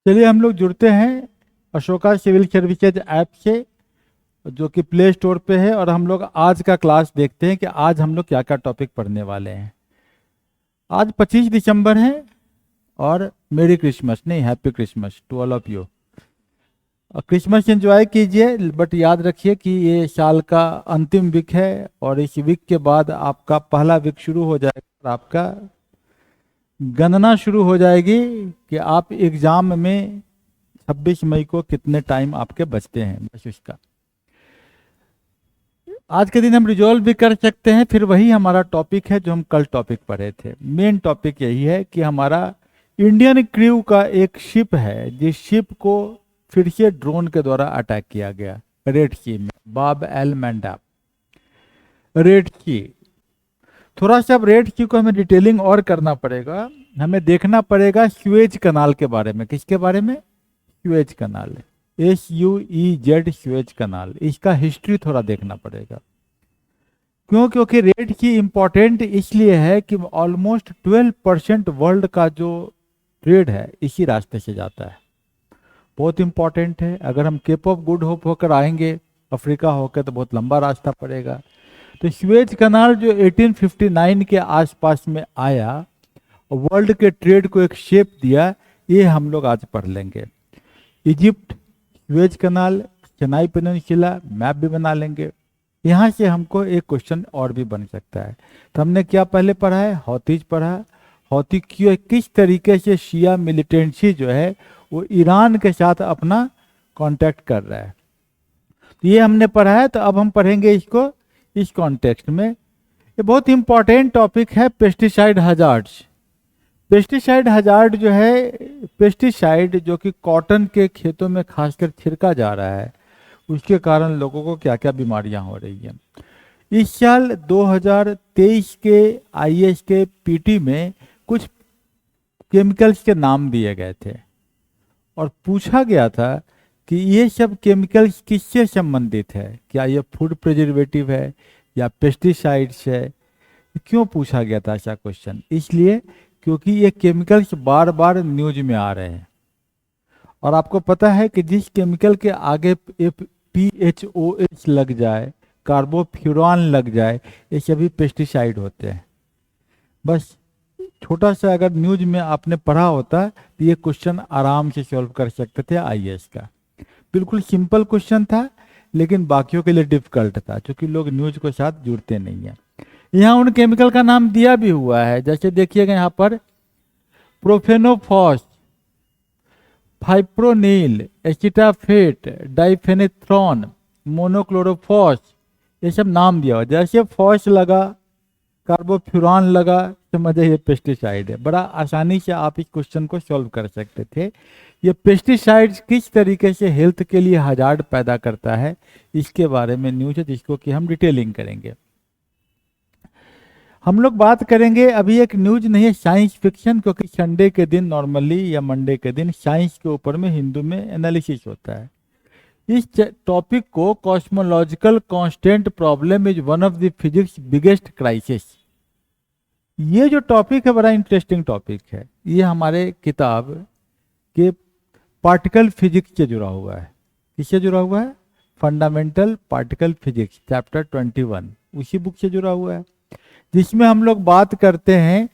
चलिए हम लोग जुड़ते हैं अशोका सिविल सर्विसेज ऐप से, जो कि प्ले स्टोर पे है। और हम लोग आज का क्लास देखते हैं कि आज हम लोग क्या क्या टॉपिक पढ़ने वाले हैं। आज 25 दिसंबर है और मेरी क्रिसमस नहीं, happy Christmas to all of you. Christmas enjoy कीजिए, बट याद रखिए कि ये साल का अंतिम वीक है और इस वीक के बाद आपका पहला वीक शुरू हो जाएगा और आपका गणना शुरू हो जाएगी कि आप एग्जाम में 26 मई को कितने टाइम आपके बचते हैं। बस इसका आज के दिन हम रिजॉल्व भी कर सकते हैं। फिर वही हमारा टॉपिक है जो हम कल टॉपिक पढ़े थे। मेन टॉपिक यही है कि हमारा इंडियन क्रू का एक शिप है, जिस शिप को फिर से ड्रोन के द्वारा अटैक किया गया रेड सी में, बाब एल मैंडाब रेड सी। थोड़ा सा अब रेड सी को हमें डिटेलिंग और करना पड़ेगा। हमें देखना पड़ेगा स्वेज कनाल के बारे में। किसके बारे में? स्वेज कनाल, SUEZ स्वेज कनाल। इसका हिस्ट्री थोड़ा देखना पड़ेगा। क्यों? क्योंकि रेड सी इंपॉर्टेंट इसलिए है कि ऑलमोस्ट 12% वर्ल्ड का जो ट्रेड है इसी रास्ते से जाता है। बहुत इंपॉर्टेंट है। अगर हम केप ऑफ गुड होप होकर आएंगे अफ्रीका होकर तो बहुत लंबा रास्ता पड़ेगा। तो स्वेज कनाल जो 1859 के आसपास में आया, वर्ल्ड के ट्रेड को एक शेप दिया, ये हम लोग आज पढ़ लेंगे। इजिप्ट, स्वेज कनाल, सिनाई पेनिनसुला, मैप भी बना लेंगे। यहाँ से हमको एक क्वेश्चन और भी बन सकता है। तो हमने क्या पहले पढ़ा है? हौतीज पढ़ा। हौती क्यों, किस तरीके से शिया मिलिटेंसी जो है वो ईरान के साथ अपना कांटेक्ट कर रहा है, तो ये हमने पढ़ा है। तो अब हम पढ़ेंगे इसको इस कॉन्टेक्स्ट में। ये बहुत इंपॉर्टेंट टॉपिक है, पेस्टिसाइड हजार्ड्स। पेस्टिसाइड हजार्ड जो है, पेस्टिसाइड जो कि कॉटन के खेतों में खासकर छिड़का जा रहा है, उसके कारण लोगों को क्या क्या बीमारियां हो रही हैं। इस साल 2023 के IAS के PT में कुछ केमिकल्स के नाम दिए गए थे और पूछा गया था कि ये सब केमिकल्स किससे संबंधित है। क्या ये फूड प्रिजर्वेटिव है या पेस्टिसाइड्स है? क्यों पूछा गया था ऐसा क्वेश्चन? इसलिए क्योंकि ये केमिकल्स बार बार न्यूज में आ रहे हैं। और आपको पता है कि जिस केमिकल के आगे PHOH लग जाए, कार्बोफ्यूरॉन लग जाए, ये सभी पेस्टिसाइड होते हैं। बस छोटा सा अगर न्यूज में आपने पढ़ा होता तो ये क्वेश्चन आराम से सॉल्व कर सकते थे IAS का। बिल्कुल सिंपल क्वेश्चन था, लेकिन बाकियों के लिए डिफिकल्ट था क्योंकि लोग न्यूज के साथ जुड़ते नहीं हैं। यहाँ उन केमिकल का नाम दिया भी हुआ है, जैसे देखिएगा यहाँ पर profenofos, fipronil, acetaphate, diphenethron, monochlorophos, ये सब नाम दिया हुआ। जैसे फॉस लगा, कार्बोफ्यूरॉन लगा, समझिए ये पेस्टिसाइड है। बड़ा आसानी से आप इस क्वेश्चन को सॉल्व कर सकते थे। ये पेस्टिसाइड्स किस तरीके से हेल्थ के लिए हजार्ड पैदा करता है, इसके बारे में न्यूज है, जिसको कि हम डिटेलिंग करेंगे। हम लोग बात करेंगे, अभी एक न्यूज नहीं है, साइंस फिक्शन, क्योंकि संडे के दिन नॉर्मली या मंडे के दिन साइंस के ऊपर में हिंदू में एनालिसिस होता है। इस टॉपिक को cosmological constant problem is one of the physics biggest crisis. ये जो टॉपिक है बड़ा इंटरेस्टिंग टॉपिक है। ये हमारे किताब के पार्टिकल फिजिक्स से जुड़ा हुआ है। किससे जुड़ा हुआ है? फंडामेंटल पार्टिकल फिजिक्स चैप्टर 21, उसी बुक से जुड़ा हुआ है, जिसमें हम लोग बात करते हैं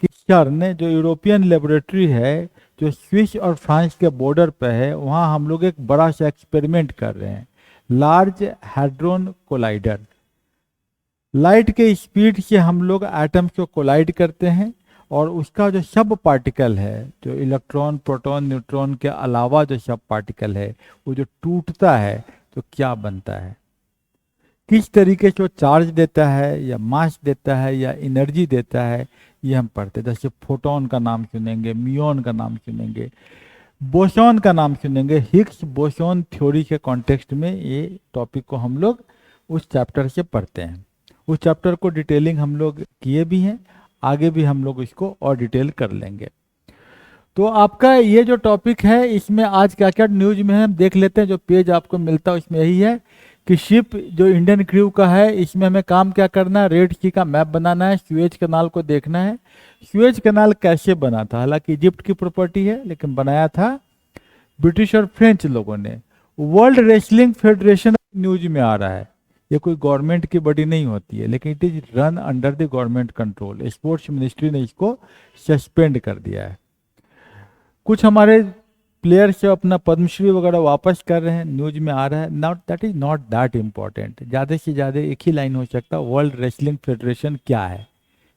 कि CERN जो यूरोपियन लेबोरेटरी है, जो स्विस और फ्रांस के बॉर्डर पे है, वहाँ हम लोग एक बड़ा सा एक्सपेरिमेंट कर रहे हैं, लार्ज हैड्रोन कोलाइडर। लाइट के स्पीड से हम लोग एटम्स को कोलाइड करते हैं और उसका जो सब पार्टिकल है, जो इलेक्ट्रॉन, प्रोटॉन, न्यूट्रॉन के अलावा जो सब पार्टिकल है, वो जो टूटता है तो क्या बनता है, किस तरीके से वो चार्ज देता है या मास देता है या एनर्जी देता है, ये हम पढ़ते हैं। जैसे फोटोन का नाम सुनेंगे, म्यून का नाम सुनेंगे, बोसॉन का नाम सुनेंगे। हिग्स बोसॉन थ्योरी के कॉन्टेक्स्ट में ये टॉपिक को हम लोग उस चैप्टर से पढ़ते हैं। उस चैप्टर को डिटेलिंग हम लोग किए भी हैं, आगे भी हम लोग इसको और डिटेल कर लेंगे। तो आपका ये जो टॉपिक है, इसमें आज क्या क्या न्यूज में है हम देख लेते हैं। जो पेज आपको मिलता है उसमें यही है कि शिप जो इंडियन क्रू का है, इसमें हमें काम क्या करना है? रेड सी का मैप बनाना है, स्वेज कनाल को देखना है। स्वेज कनाल कैसे बना था? हालांकि इजिप्ट की प्रॉपर्टी है, लेकिन बनाया था ब्रिटिश और फ्रेंच लोगों ने। वर्ल्ड रेसलिंग फेडरेशन न्यूज में आ रहा है, ये कोई गवर्नमेंट की बॉडी नहीं होती है, लेकिन it is run under the government control. Sports ministry ने इसको सस्पेंड कर दिया है। कुछ हमारे प्लेयर्स जो अपना पद्मश्री वगैरह वापस कर रहे हैं, न्यूज में आ रहा है। Not that is not that important. ज़्यादा से ज़्यादा एक ही लाइन हो सकता है, वर्ल्ड रेसलिंग फेडरेशन क्या है,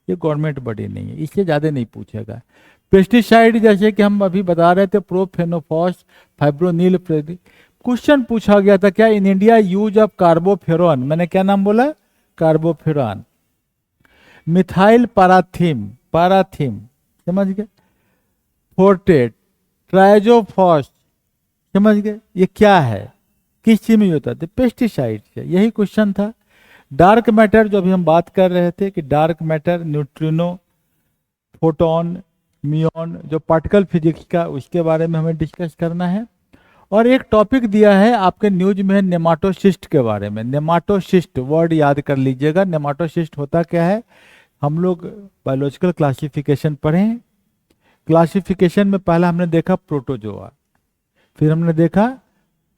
ये गवर्नमेंट बॉडी नहीं है, इससे ज़्यादा नहीं पूछेगा। पेस्टिसाइड जैसे कि हम अभी बता रहे थे, प्रोफेनोफॉस, फाइब्रोनिल, क्वेश्चन पूछा गया था क्या इन इंडिया यूज ऑफ कार्बोफेरॉन, मैंने क्या नाम बोला, कार्बोफेरॉन। मिथाइल पाराथीम, पाराथीम समझ गए, फोर्टेट, ट्राइजोफॉस समझ गए, ये क्या है, किस चीज में होता है, पेस्टिसाइड से, यही क्वेश्चन था। डार्क मैटर जो अभी हम बात कर रहे थे कि डार्क मैटर, न्यूट्रिनो, फोटोन, मियोन, जो पार्टिकल फिजिक्स का, उसके बारे में हमें डिस्कस करना है। और एक टॉपिक दिया है आपके न्यूज में नेमाटोसिस्ट के बारे में। नेमाटोसिस्ट वर्ड याद कर लीजिएगा। नेमाटोसिस्ट होता क्या है, हम लोग बायोलॉजिकल क्लासिफिकेशन पढ़ें। क्लासिफिकेशन में पहला हमने देखा प्रोटोजोआ, फिर हमने देखा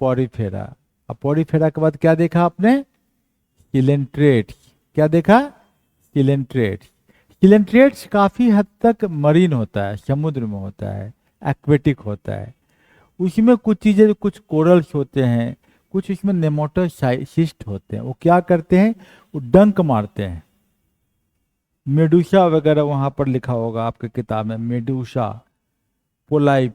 पॉरीफेरा, अब पॉरीफेरा के बाद क्या देखा आपने, सिलेंट्रेट्स। क्या देखा, सिलेंट्रेट्स। सिलेंट्रेट्स काफ़ी हद तक मरीन होता है, समुद्र में होता है, एक्वेटिक होता है। उसमें कुछ चीज़ें, कुछ कोरल्स होते हैं, कुछ इसमें नेमाटोसिस्ट होते हैं। वो क्या करते हैं, वो डंक मारते हैं। मेडूसा वगैरह वहाँ पर लिखा होगा आपके किताब में, मेडूसा, पोलाइप,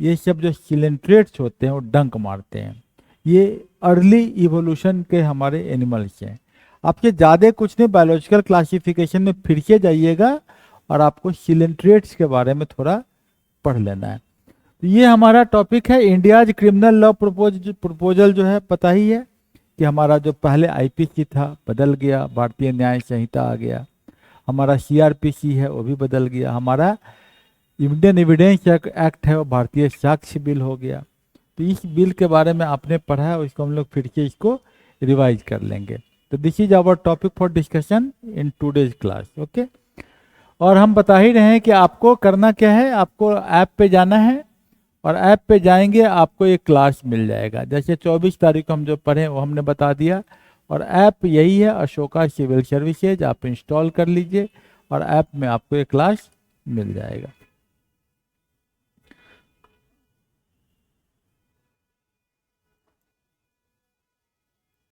ये सब जो सिलेंट्रेट्स होते हैं वो डंक मारते हैं। ये अर्ली इवोल्यूशन के हमारे एनिमल्स हैं। आपके ज़्यादा कुछ नहीं, बायोलॉजिकल क्लासिफिकेशन में फिर से जाइएगा और आपको सिलेंट्रेट्स के बारे में थोड़ा पढ़ लेना है। तो ये हमारा टॉपिक है। इंडियाज क्रिमिनल लॉ प्रपोजल जो है, पता ही है कि हमारा जो पहले आईपीसी था बदल गया, भारतीय न्याय संहिता आ गया। हमारा सीआरपीसी है वो भी बदल गया। हमारा इंडियन एविडेंस एक्ट है वो भारतीय साक्ष्य बिल हो गया। तो इस बिल के बारे में आपने पढ़ा है, उसको हम लोग फिर से इसको रिवाइज कर लेंगे। तो this is our topic for discussion in today's class, okay. और हम बता ही रहे हैं कि आपको करना क्या है, आपको ऐप पे जाना है और ऐप पे जाएंगे आपको एक क्लास मिल जाएगा। जैसे 24 तारीख को हम जो पढ़े वो हमने बता दिया। और ऐप यही है, अशोका सिविल सर्विसेज, आप इंस्टॉल कर लीजिए और ऐप में आपको एक क्लास मिल जाएगा।